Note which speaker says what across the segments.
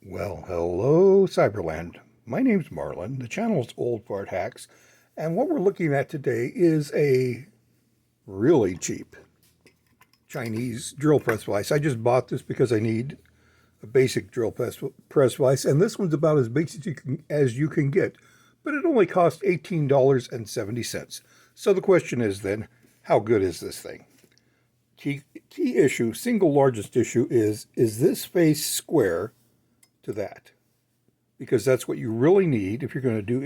Speaker 1: Well, hello, Cyberland. My name's Marlin. The channel's Old Fart Hacks, and what we're looking at today is a really cheap Chinese drill press vise. I just bought this because I need a basic drill press vise, and this one's about as basic as you can get, but it only cost $18.70. So the question is then, how good is this thing? Key issue, single largest issue is this face square to that? Because that's what you really need if you're going to do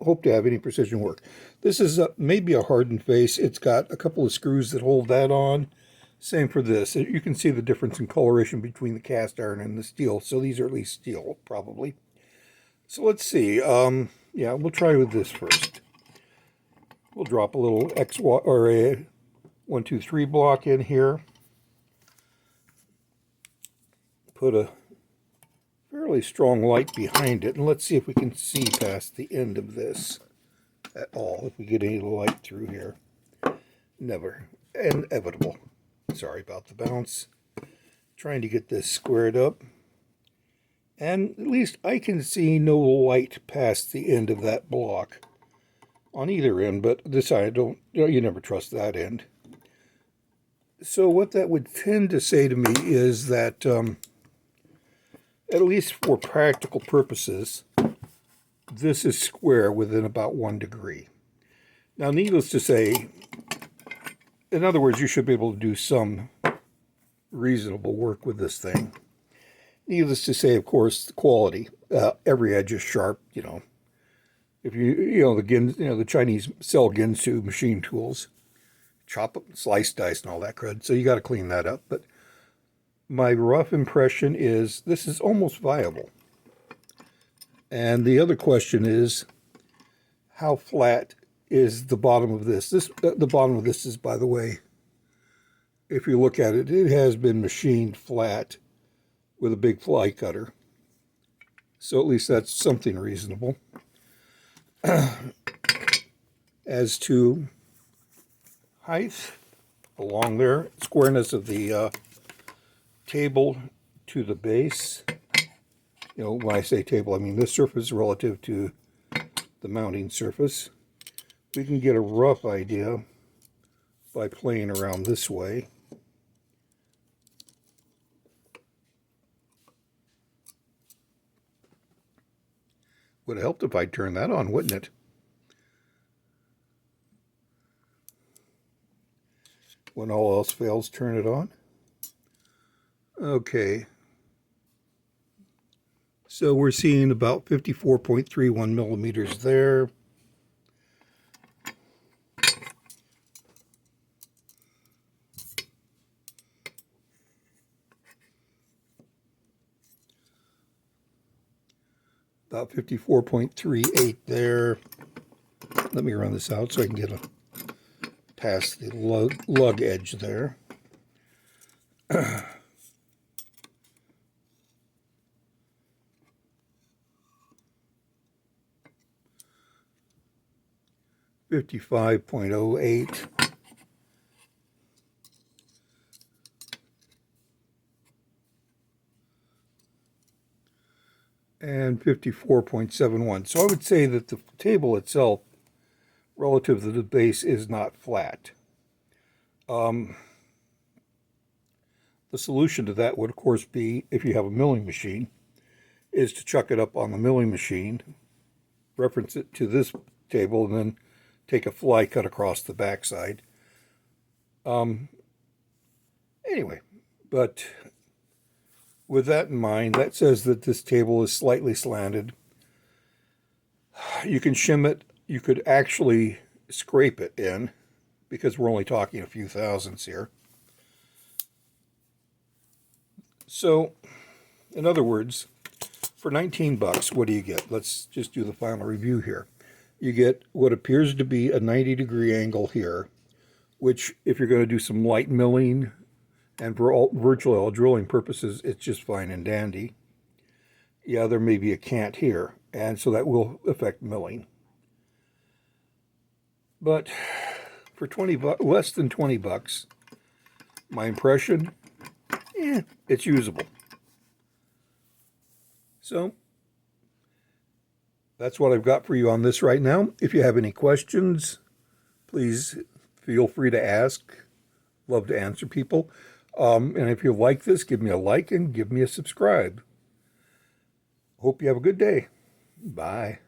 Speaker 1: hope to have any precision work. This is maybe a hardened face. It's got a couple of screws that hold that on. Same for this. You can see the difference in coloration between the cast iron and the steel. So these are at least steel, probably. So let's see. Yeah, we'll try with this first. We'll drop a little a 1, 2, 3 block in here. Put a fairly strong light behind it, and let's see if we can see past the end of this at all, if we get any light through here. Never. Inevitable. Sorry about the bounce. Trying to get this squared up, and at least I can see no light past the end of that block on either end, but this side, you never trust that end. So what that would tend to say to me is that at least for practical purposes, this is square within about 1 degree. Now, needless to say, in other words, you should be able to do some reasonable work with this thing. Needless to say, of course, the quality. Every edge is sharp. If the Chinese sell Ginsu machine tools, chop up, slice, dice, and all that crud. So you got to clean that up. But my rough impression is this is almost viable. And the other question is, how flat is the bottom of this? The bottom of this is, by the way, if you look at it, it has been machined flat with a big fly cutter. So at least that's something reasonable. As to height along there, squareness of the table to the base. When I say table, I mean this surface relative to the mounting surface. We can get a rough idea by playing around this way. Would have helped if I'd turned that on, wouldn't it? When all else fails, turn it on. Okay. So we're seeing about 54.31 millimeters there. About 54.38 there. Let me run this out so I can get past the lug edge there. $55.08. And 54.71. So I would say that the table itself, relative to the base, is not flat. The solution to that would, of course, be, if you have a milling machine, is to chuck it up on the milling machine, reference it to this table, and then take a fly cut across the backside. Anyway, but with that in mind, that says that this table is slightly slanted. You can shim it. You could actually scrape it in, because we're only talking a few thousandths here. So, in other words, for 19 bucks, what do you get? Let's just do the final review here. You get what appears to be a 90-degree angle here, which, if you're going to do some light milling, and for virtually all drilling purposes, it's just fine and dandy. Yeah, there may be a cant here, and so that will affect milling. But for less than 20 bucks, my impression, it's usable. So that's what I've got for you on this right now. If you have any questions, please feel free to ask. Love to answer people. And if you like this, give me a like and give me a subscribe. Hope you have a good day. Bye.